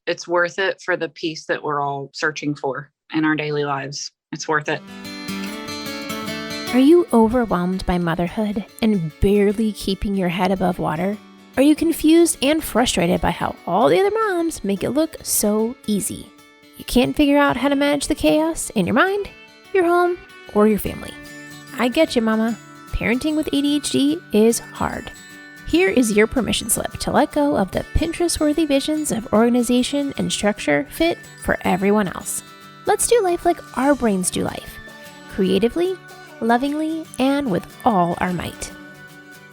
it's worth it for the peace that we're all searching for in our daily lives. It's worth it. Are you overwhelmed by motherhood and barely keeping your head above water? Are you confused and frustrated by how all the other moms make it look so easy? You can't figure out how to manage the chaos in your mind, your home, or your family. I get you, mama. Parenting with ADHD is hard. Here is your permission slip to let go of the Pinterest-worthy visions of organization and structure fit for everyone else. Let's do life like our brains do life, creatively, lovingly, and with all our might.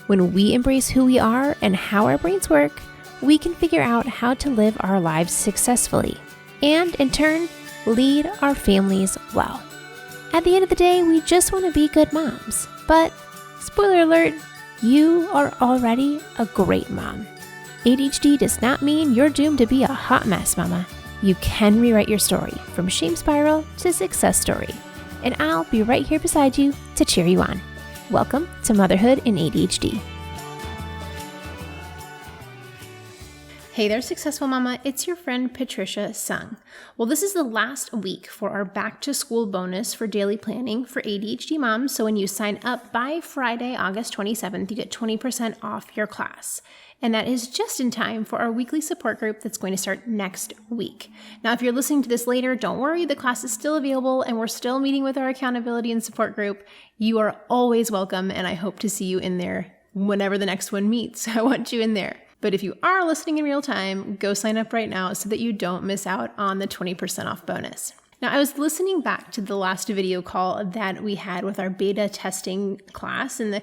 When we embrace who we are and how our brains work, we can figure out how to live our lives successfully and, in turn, lead our families well. At the end of the day, we just want to be good moms. But, spoiler alert, you are already a great mom. ADHD does not mean you're doomed to be a hot mess, mama. You can rewrite your story from shame spiral to success story. And I'll be right here beside you to cheer you on. Welcome to Motherhood in ADHD. Hey there, successful mama. It's your friend Patricia Sung. Well, this is the last week for our back to school bonus for daily planning for ADHD moms. So when you sign up by Friday, August 27th, you get 20% off your class. And that is just in time for our weekly support group that's going to start next week. Now, if you're listening to this later, don't worry, the class is still available and we're still meeting with our accountability and support group. You are always welcome, and I hope to see you in there whenever the next one meets. I want you in there. But if you are listening in real time, go sign up right now so that you don't miss out on the 20% off bonus. Now, I was listening back to the last video call that we had with our beta testing class, and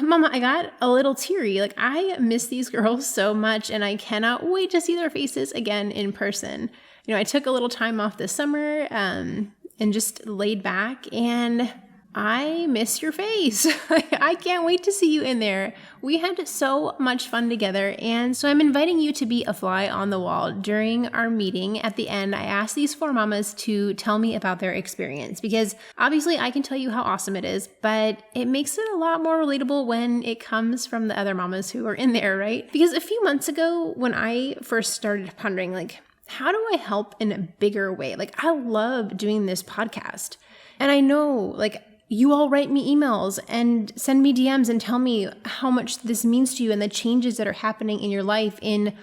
Mama, I got a little teary. Like, I miss these girls so much, and I cannot wait to see their faces again in person. You know, I took a little time off this summer and just laid back, and I miss your face. I can't wait to see you in there. We had so much fun together, and so I'm inviting you to be a fly on the wall. During our meeting at the end, I asked these 4 mamas to tell me about their experience, because obviously I can tell you how awesome it is, but it makes it a lot more relatable when it comes from the other mamas who are in there, right? Because a few months ago, when I first started pondering, like, how do I help in a bigger way? Like, I love doing this podcast, and I know, like, you all write me emails and send me DMs and tell me how much this means to you and the changes that are happening in your life in,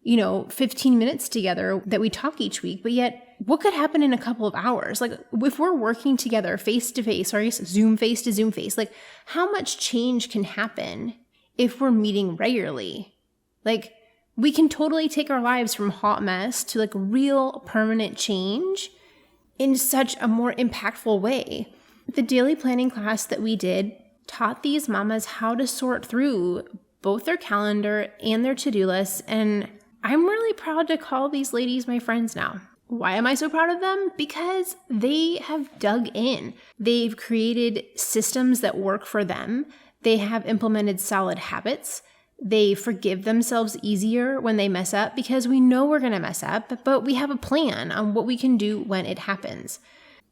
15 minutes together that we talk each week. But yet, what could happen in a couple of hours? Like, if we're working together face to face, or I guess Zoom face to Zoom face, like, how much change can happen if we're meeting regularly? Like, we can totally take our lives from hot mess to like real permanent change in such a more impactful way. The daily planning class that we did taught these mamas how to sort through both their calendar and their to-do lists, and I'm really proud to call these ladies my friends now. Why am I so proud of them? Because they have dug in. They've created systems that work for them. They have implemented solid habits. They forgive themselves easier when they mess up, because we know we're going to mess up, but we have a plan on what we can do when it happens.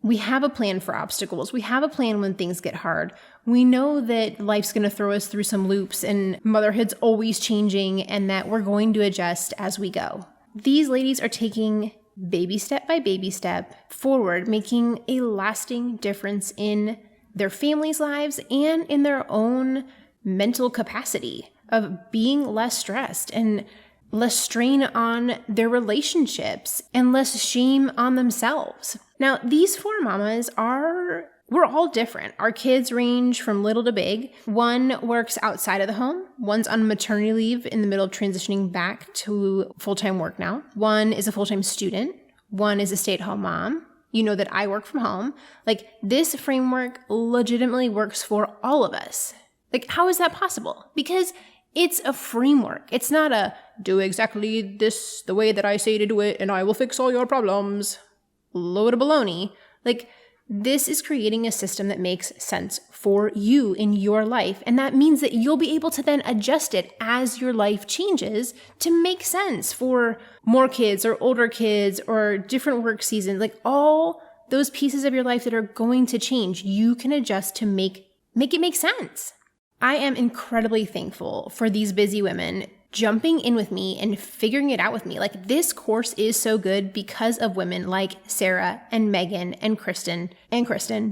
We have a plan for obstacles. We have a plan when things get hard. We know that life's going to throw us through some loops and motherhood's always changing, and that we're going to adjust as we go. These ladies are taking baby step by baby step forward, making a lasting difference in their families' lives and in their own mental capacity of being less stressed and less strain on their relationships and less shame on themselves. Now, these 4 mamas we're all different. Our kids range from little to big. One works outside of the home. One's on maternity leave in the middle of transitioning back to full-time work now. One is a full-time student. One is a stay-at-home mom. You know that I work from home. Like, this framework legitimately works for all of us. Like, how is that possible? Because it's a framework. It's not a do exactly this the way that I say to do it and I will fix all your problems. Load of baloney. Like, this is creating a system that makes sense for you in your life. And that means that you'll be able to then adjust it as your life changes to make sense for more kids or older kids or different work seasons. Like, all those pieces of your life that are going to change, you can adjust to make it make sense. I am incredibly thankful for these busy women jumping in with me and figuring it out with me. Like, this course is so good because of women like Sarah and Megan and Kristen,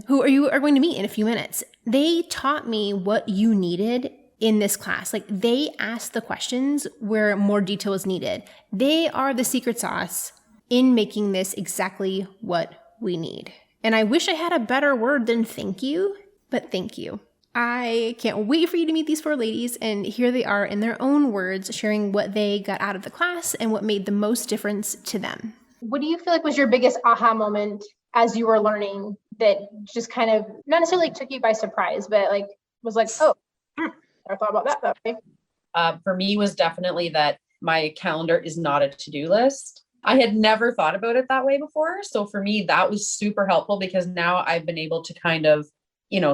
who you are going to meet in a few minutes. They taught me what you needed in this class. Like, they asked the questions where more detail is needed. They are the secret sauce in making this exactly what we need. And I wish I had a better word than thank you, but thank you. I can't wait for you to meet these 4 ladies, and here they are in their own words sharing what they got out of the class and what made the most difference to them. What do you feel like was your biggest aha moment as you were learning that just kind of not necessarily took you by surprise, but like was like, oh, I thought about that way? For me was definitely that my calendar is not a to-do list. I had never thought about it that way before. So for me, that was super helpful because now I've been able to kind of,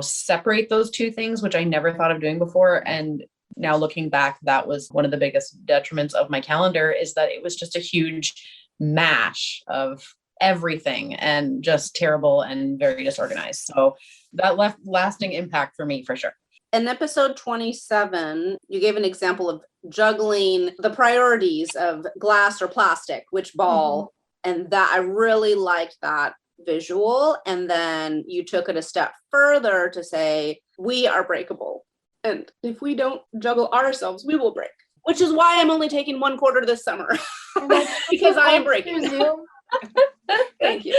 separate those two things, which I never thought of doing before. And now looking back, that was one of the biggest detriments of my calendar, is that it was just a huge mash of everything and just terrible and very disorganized. So that left lasting impact for me for sure. In episode 27, you gave an example of juggling the priorities of glass or plastic, which ball, and that I really liked that visual. And then you took it a step further to say, we are breakable. And if we don't juggle ourselves, we will break, which is why I'm only taking 1 quarter this summer because I am breaking. Thank you.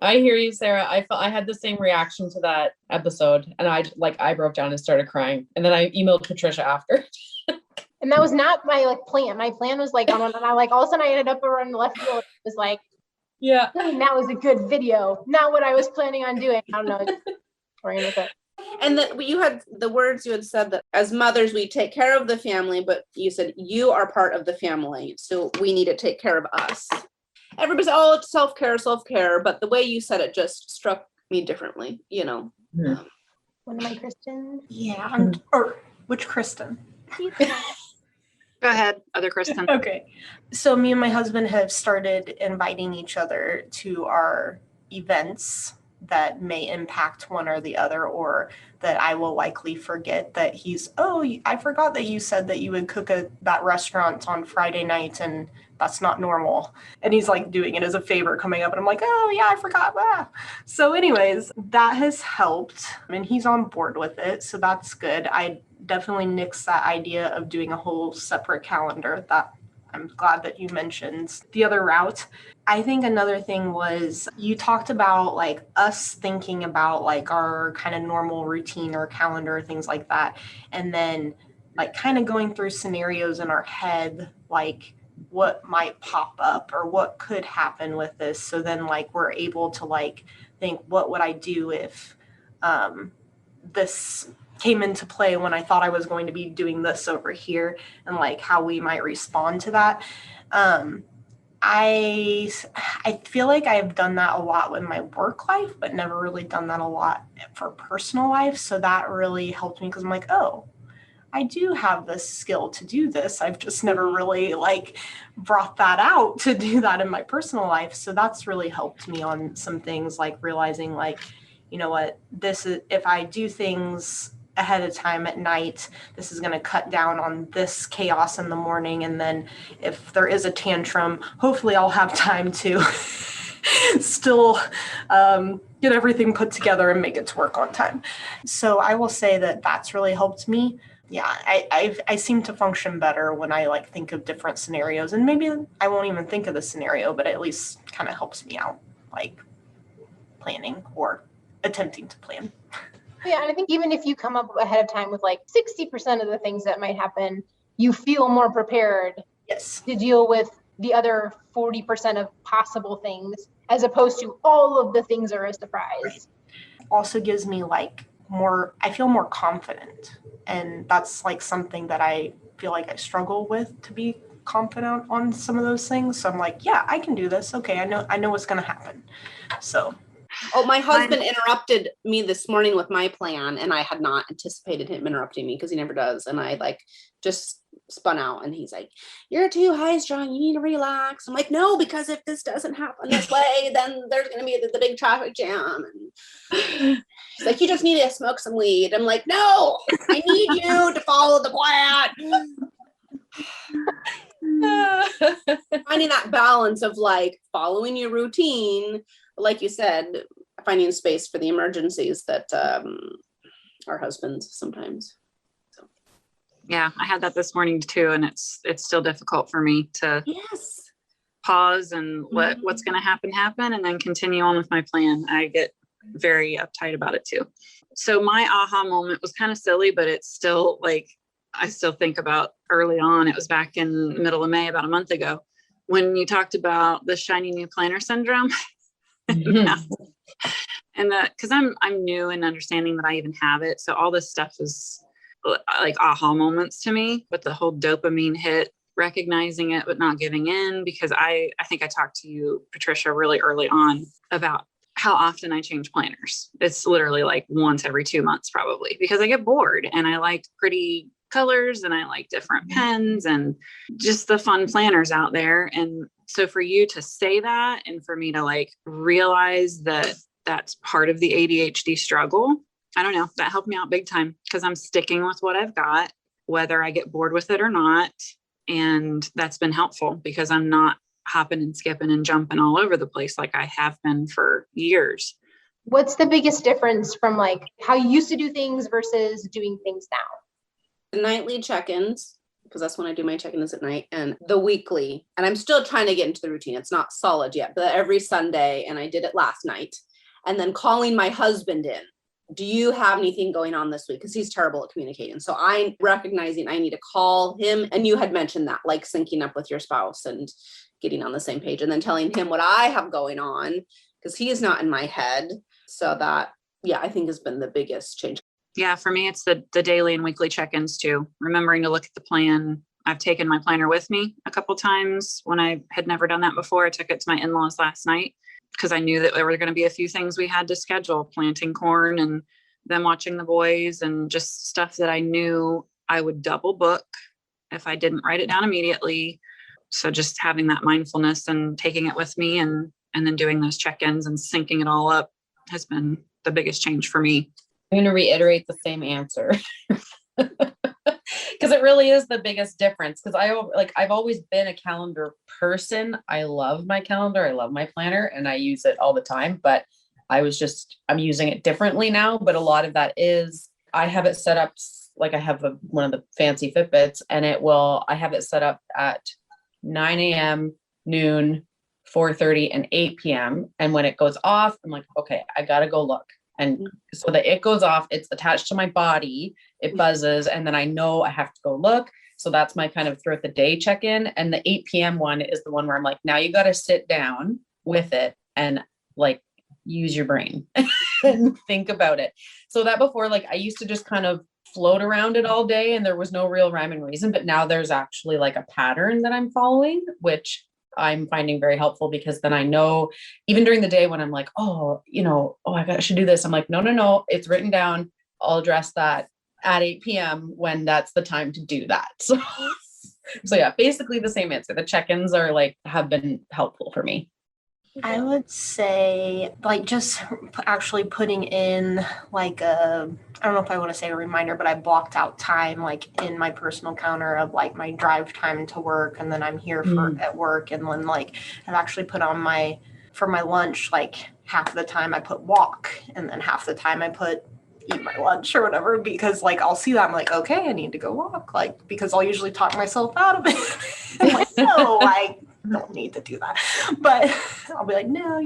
I hear you, Sarah. I had the same reaction to that episode, and I broke down and started crying, and then I emailed Patricia after. And that was not my plan. My plan was like, and I all of a sudden I ended up around the left field. It was like, yeah, that was a good video. Not what I was planning on doing. I don't know. With it. And that you had the words you had said that as mothers, we take care of the family, but you said you are part of the family. So we need to take care of us. Everybody's all it's self-care. But the way you said it just struck me differently, One of my Kristen. Yeah. Or which Kristen? Go ahead, other Kristen. Okay. So me and my husband have started inviting each other to our events that may impact one or the other, or that I will likely forget that I forgot that you said that you would cook at that restaurant on Friday night and that's not normal. And he's like doing it as a favor coming up and I'm like, oh yeah, I forgot. So anyways, that has helped and he's on board with it. So that's good. I definitely nixed that idea of doing a whole separate calendar. That I'm glad that you mentioned the other route. I think another thing was you talked about like us thinking about like our kind of normal routine or calendar, things like that. And then like kind of going through scenarios in our head, like what might pop up or what could happen with this. So then like we're able to like think, what would I do if this came into play when I thought I was going to be doing this over here, and like how we might respond to that. I feel like I've done that a lot with my work life, but never really done that a lot for personal life. So that really helped me because I'm like, oh, I do have this skill to do this. I've just never really like brought that out to do that in my personal life. So that's really helped me on some things, like realizing like, you know what, this is, if I do things ahead of time at night, this is going to cut down on this chaos in the morning. And then if there is a tantrum, hopefully I'll have time to still get everything put together and make it to work on time. So I will say that that's really helped me. Yeah, I seem to function better when I like think of different scenarios, and maybe I won't even think of the scenario, but it at least kind of helps me out, like planning or attempting to plan. Yeah, and I think even if you come up ahead of time with like 60% of the things that might happen, you feel more prepared to deal with the other 40% of possible things, as opposed to all of the things are a surprise. Right. Also gives me like I feel more confident. And that's like something that I feel like I struggle with, to be confident on some of those things. So I'm like, yeah, I can do this. Okay, I know what's going to happen. So. Oh, my husband interrupted me this morning with my plan, and I had not anticipated him interrupting me because he never does. And I like just spun out, and he's like, "You're too high strung, you need to relax." I'm like, "No, because if this doesn't happen this way, then there's gonna be the big traffic jam." And he's like, "You just need to smoke some weed." I'm like, "No, I need you to follow the plan." Finding that balance of like following your routine, like you said, finding space for the emergencies that our husbands sometimes. Yeah, I had that this morning too, and it's still difficult for me to Yes. pause and let what's going to happen and then continue on with my plan. I get very uptight about it too. So my aha moment was kind of silly, but it's still like, I still think about early on. It was back in the middle of May, about a month ago, when you talked about the shiny new planner syndrome. And that, because I'm new in understanding that I even have it. So all this stuff is like aha moments to me, but the whole dopamine hit, recognizing it, but not giving in, because I think I talked to you, Patricia, really early on about how often I change planners. It's literally like once every 2 months, probably, because I get bored and I like pretty colors and I like different pens and just the fun planners out there. And so for you to say that, and for me to like realize that that's part of the ADHD struggle, I don't know, that helped me out big time, because I'm sticking with what I've got, whether I get bored with it or not. And that's been helpful, because I'm not hopping and skipping and jumping all over the place like I have been for years. What's the biggest difference from like how you used to do things versus doing things now? The nightly check-ins, because that's when I do my check-ins at night, and the weekly. And I'm still trying to get into the routine. It's not solid yet, but every Sunday, and I did it last night. And then calling my husband in. Do you have anything going on this week? Because he's terrible at communicating. So I'm recognizing I need to call him. And you had mentioned that, like syncing up with your spouse and getting on the same page, and then telling him what I have going on, because he is not in my head. So that, yeah, I think has been the biggest change. Yeah, for me, it's the daily and weekly check-ins too. Remembering to look at the plan. I've taken my planner with me a couple times when I had never done that before. I took it to my in-laws last night, because I knew that there were going to be a few things we had to schedule, planting corn and them watching the boys, and just stuff that I knew I would double book if I didn't write it down immediately. So just having that mindfulness and taking it with me, and then doing those check-ins and syncing it all up has been the biggest change for me. I'm going to reiterate the same answer. Because it really is the biggest difference. Because I've always been a calendar person. I love my calendar. I love my planner, and I use it all the time. But I'm using it differently now. But a lot of that is, I have it set up like I have one of the fancy Fitbits, and I have it set up at 9 a.m., noon, 4:30, and 8 p.m. And when it goes off, I'm like, okay, I got to go look. And so that it goes off, it's attached to my body, it buzzes, and then I know I have to go look. So that's my kind of throughout the day check-in. And the 8 p.m. one is the one where I'm like, now you got to sit down with it and like use your brain and think about it. So that before, like I used to just kind of float around it all day and there was no real rhyme and reason, but now there's actually like a pattern that I'm following, which I'm finding very helpful, because then I know even during the day when I'm like, I should do this. I'm like, no, it's written down. I'll address that at 8 p.m. when that's the time to do that. So yeah, basically the same answer. The check-ins have been helpful for me. I would say like just actually putting in like I don't know if I want to say a reminder, but I blocked out time like in my personal counter of like my drive time to work, and then I'm here at work, and then like I've actually put on for my lunch, like half the time I put walk, and then half the time I put eat my lunch or whatever, because like I'll see that I'm like, okay, I need to go walk, like because I'll usually talk myself out of it. I'm like, no, I don't need to do that, but I'll be like, no,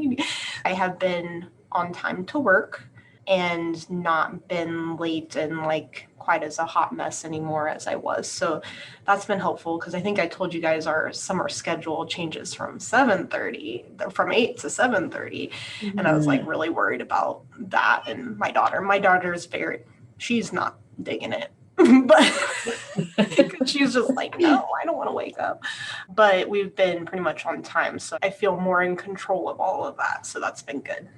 I have been on time to work and not been late and like quite as a hot mess anymore as I was. So that's been helpful, because I think I told you guys our summer schedule changes from 8 to 7:30. And I was like really worried about that. And my daughter is she's not digging it. But she's just like, no, I don't want to wake up. But we've been pretty much on time, so I feel more in control of all of that. So that's been good.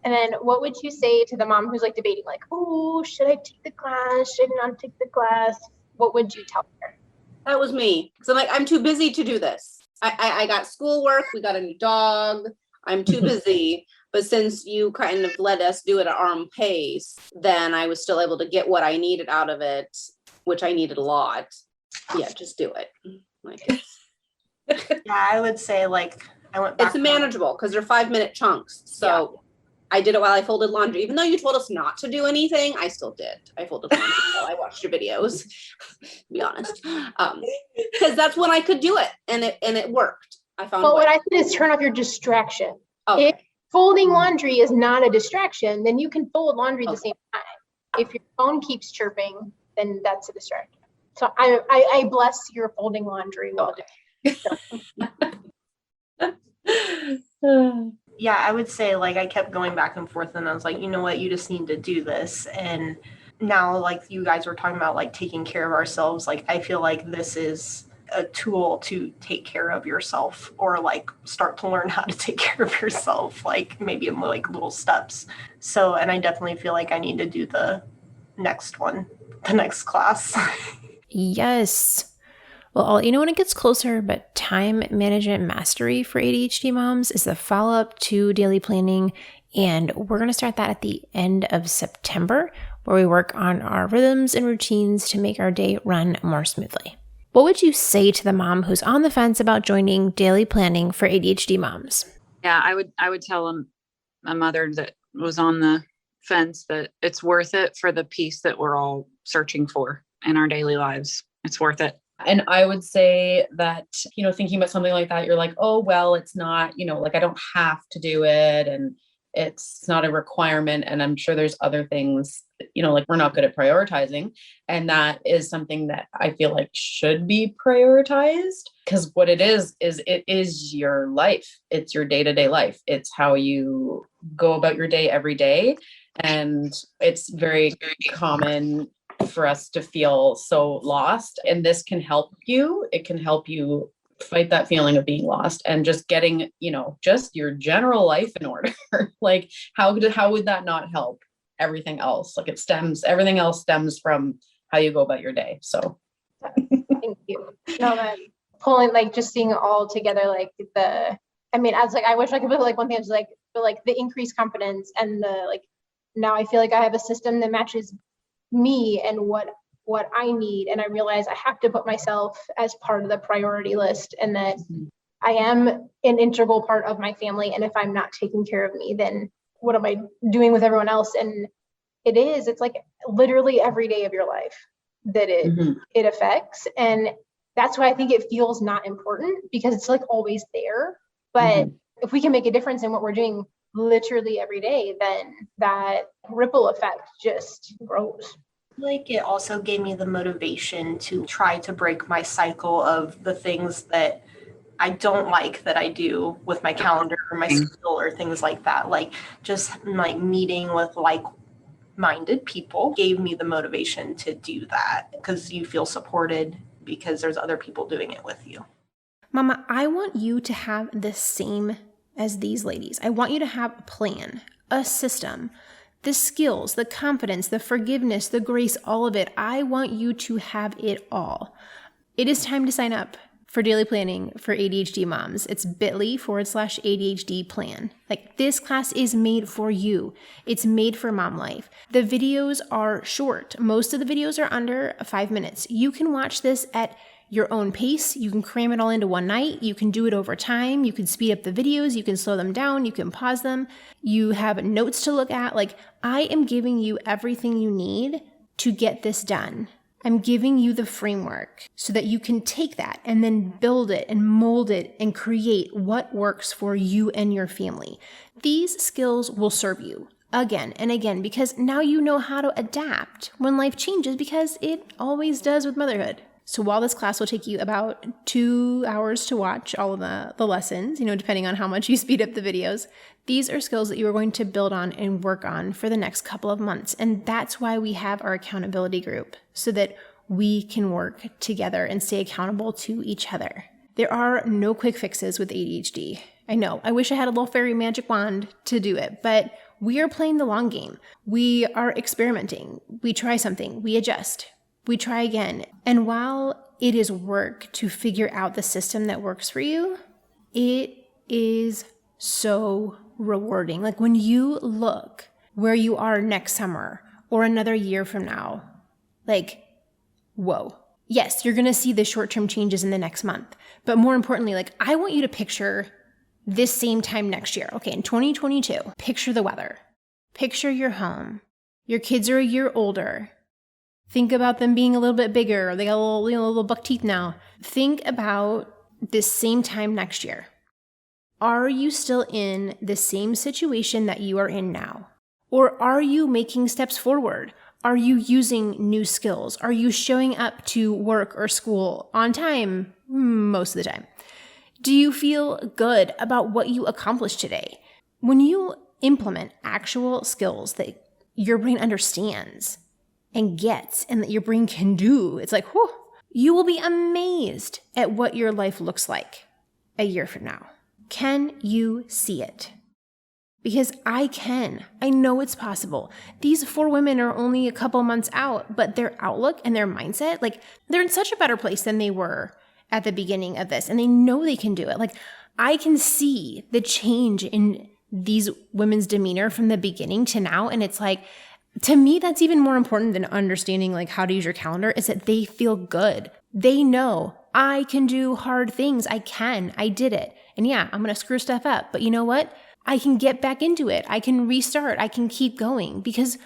And then what would you say to the mom who's like debating, like, oh, should I take the class? Should I not take the class? What would you tell her? That was me. So I'm like, I'm too busy to do this. I got schoolwork. We got a new dog. I'm too busy. But since you kind of let us do it at our own pace, then I was still able to get what I needed out of it, which I needed a lot. Yeah, just do it. Like, Yeah, I would say like I went back. It's manageable because they're 5-minute chunks. So I did it while I folded laundry. Even though you told us not to do anything, I still did. I folded laundry while I watched your videos, to be honest. Because that's when I could do it. And it worked. I found But what I did is turn off your distraction. Okay. If folding laundry is not a distraction, then you can fold laundry at the same time. If your phone keeps chirping, then that's a distraction. So I bless your folding laundry while doing it. So. Yeah, I would say like I kept going back and forth and I was like, you know what, you just need to do this. And now like you guys were talking about like taking care of ourselves, like I feel like this is a tool to take care of yourself or like start to learn how to take care of yourself, like maybe in like little steps. So, and I definitely feel like I need to do the next one, the next class. Yes. Well, I'll let you know when it gets closer, but time management mastery for ADHD moms is the follow-up to daily planning, and we're going to start that at the end of September, where we work on our rhythms and routines to make our day run more smoothly. What would you say to the mom who's on the fence about joining daily planning for ADHD moms? Yeah, I would tell a mother that was on the fence that it's worth it for the peace that we're all searching for in our daily lives. It's worth it. And I would say that, thinking about something like that, you're like, oh, well, it's not, like I don't have to do it and it's not a requirement. And I'm sure there's other things, like we're not good at prioritizing. And that is something that I feel like should be prioritized, because what it is it is your life. It's your day-to-day life. It's how you go about your day every day. And it's very just for us to feel so lost, and this can help you. It can help you fight that feeling of being lost and just getting, just your general life in order. Like how would that not help everything else? Like everything else stems from how you go about your day. So thank you. No, that pulling, like just seeing it all together, like I was like, I wish I could put like one thing is like, but like the increased confidence and the like, now I feel like I have a system that matches me and what I need. And I realize I have to put myself as part of the priority list, and that I am an integral part of my family. And if I'm not taking care of me, then what am I doing with everyone else? And it's like literally every day of your life that it affects. And that's why I think it feels not important, because it's like always there. But if we can make a difference in what we're doing literally every day, then that ripple effect just grows. Like it also gave me the motivation to try to break my cycle of the things that I don't like that I do with my calendar or my schedule or things like that. Like just like meeting with like-minded people gave me the motivation to do that, because you feel supported because there's other people doing it with you. Mama, I want you to have the same as these ladies. I want you to have a plan, a system, the skills, the confidence, the forgiveness, the grace, all of it. I want you to have it all. It is time to sign up for daily planning for ADHD moms. It's bit.ly/ADHD plan. Like, this class is made for you. It's made for mom life. The videos are short. Most of the videos are under 5 minutes. You can watch this at your own pace. You can cram it all into one night. You can do it over time. You can speed up the videos. You can slow them down. You can pause them. You have notes to look at. Like, I am giving you everything you need to get this done. I'm giving you the framework so that you can take that and then build it and mold it and create what works for you and your family. These skills will serve you again and again, because now you know how to adapt when life changes, because it always does with motherhood. So while this class will take you about 2 hours to watch all of the lessons, depending on how much you speed up the videos, these are skills that you are going to build on and work on for the next couple of months. And that's why we have our accountability group, so that we can work together and stay accountable to each other. There are no quick fixes with ADHD. I know, I wish I had a little fairy magic wand to do it, but we are playing the long game. We are experimenting. We try something, we adjust. We try again. And while it is work to figure out the system that works for you, it is so rewarding. Like when you look where you are next summer or another year from now, like, whoa. Yes, you're going to see the short-term changes in the next month. But more importantly, like I want you to picture this same time next year. Okay, in 2022, picture the weather. Picture your home. Your kids are a year older. Think about them being a little bit bigger. Or they got little buck teeth now. Think about this same time next year. Are you still in the same situation that you are in now? Or are you making steps forward? Are you using new skills? Are you showing up to work or school on time most of the time? Do you feel good about what you accomplished today? When you implement actual skills that your brain understands and gets and that your brain can do, it's like, whew, you will be amazed at what your life looks like a year from now. Can you see it? Because I can. I know it's possible. These 4 women are only a couple months out, but their outlook and their mindset, like they're in such a better place than they were at the beginning of this. And they know they can do it. Like I can see the change in these women's demeanor from the beginning to now. And it's like, to me, that's even more important than understanding like how to use your calendar is that they feel good. They know I can do hard things. I did it. And yeah, I'm going to screw stuff up. But you know what? I can get back into it. I can restart. I can keep going because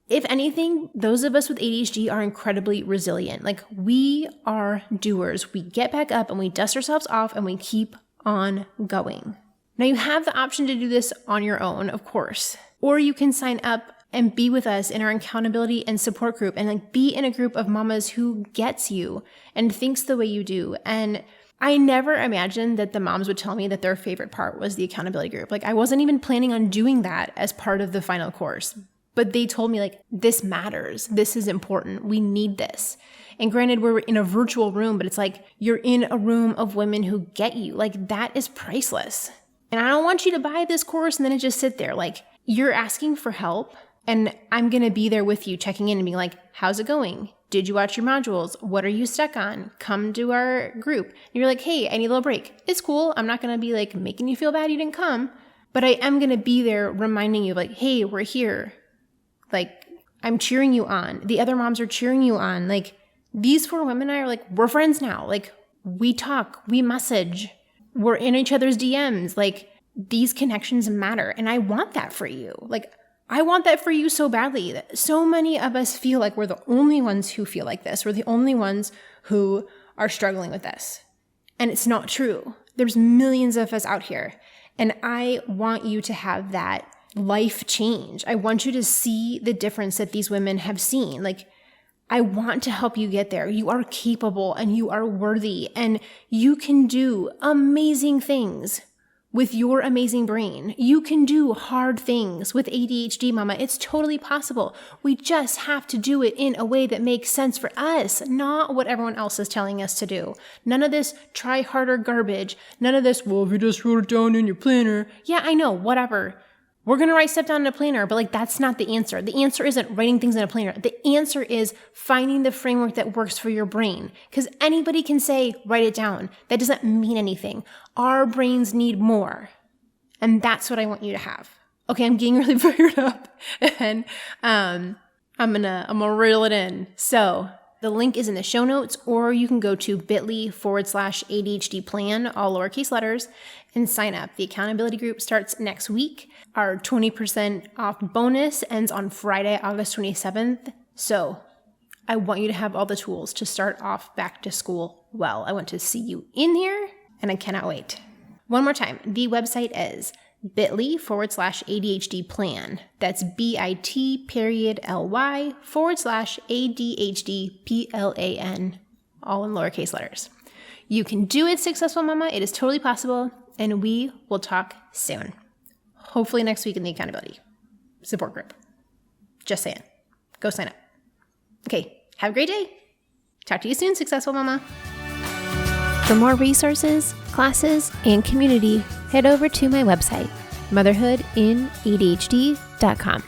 if anything, those of us with ADHD are incredibly resilient. Like we are doers. We get back up and we dust ourselves off and we keep on going. Now you have the option to do this on your own, of course, or you can sign up and be with us in our accountability and support group and like be in a group of mamas who gets you and thinks the way you do. And I never imagined that the moms would tell me that their favorite part was the accountability group. Like I wasn't even planning on doing that as part of the final course, but they told me like, this matters. This is important. We need this. And granted, we're in a virtual room, but it's like, you're in a room of women who get you. Like that is priceless. And I don't want you to buy this course and then it just sit there. Like you're asking for help and I'm going to be there with you checking in and being like, how's it going? Did you watch your modules? What are you stuck on? Come to our group. And you're like, hey, I need a little break. It's cool. I'm not going to be like making you feel bad you didn't come, but I am going to be there reminding you like, hey, we're here. Like I'm cheering you on. The other moms are cheering you on. Like these 4 women and I are like, we're friends now. Like we talk, we message, we're in each other's DMs. Like these connections matter. And I want that for you. Like I want that for you so badly. So many of us feel like we're the only ones who feel like this. We're the only ones who are struggling with this. And it's not true. There's millions of us out here. And I want you to have that life change. I want you to see the difference that these women have seen. Like, I want to help you get there. You are capable and you are worthy and you can do amazing things with your amazing brain. You can do hard things with ADHD, mama. It's totally possible. We just have to do it in a way that makes sense for us, not what everyone else is telling us to do. None of this try harder garbage. None of this, well, if you just wrote it down in your planner. Yeah, I know, whatever. We're going to write stuff down in a planner, but like that's not the answer. The answer isn't writing things in a planner. The answer is finding the framework that works for your brain. Because anybody can say, write it down. That doesn't mean anything. Our brains need more. And that's what I want you to have. Okay, I'm getting really fired up. And I'm gonna reel it in. So the link is in the show notes, or you can go to bit.ly/ADHD plan, all lowercase letters, and sign up. The accountability group starts next week. Our 20% off bonus ends on Friday, August 27th. So I want you to have all the tools to start off back to school well. I want to see you in here, and I cannot wait. One more time, the website is bit.ly/ADHD plan. That's bit.ly/ADHD PLAN, all in lowercase letters. You can do it, successful mama. It is totally possible, and we will talk soon. Hopefully next week in the accountability support group. Just saying. Go sign up. Okay, have a great day. Talk to you soon, successful mama. For more resources, classes, and community, head over to my website, motherhoodinadhd.com.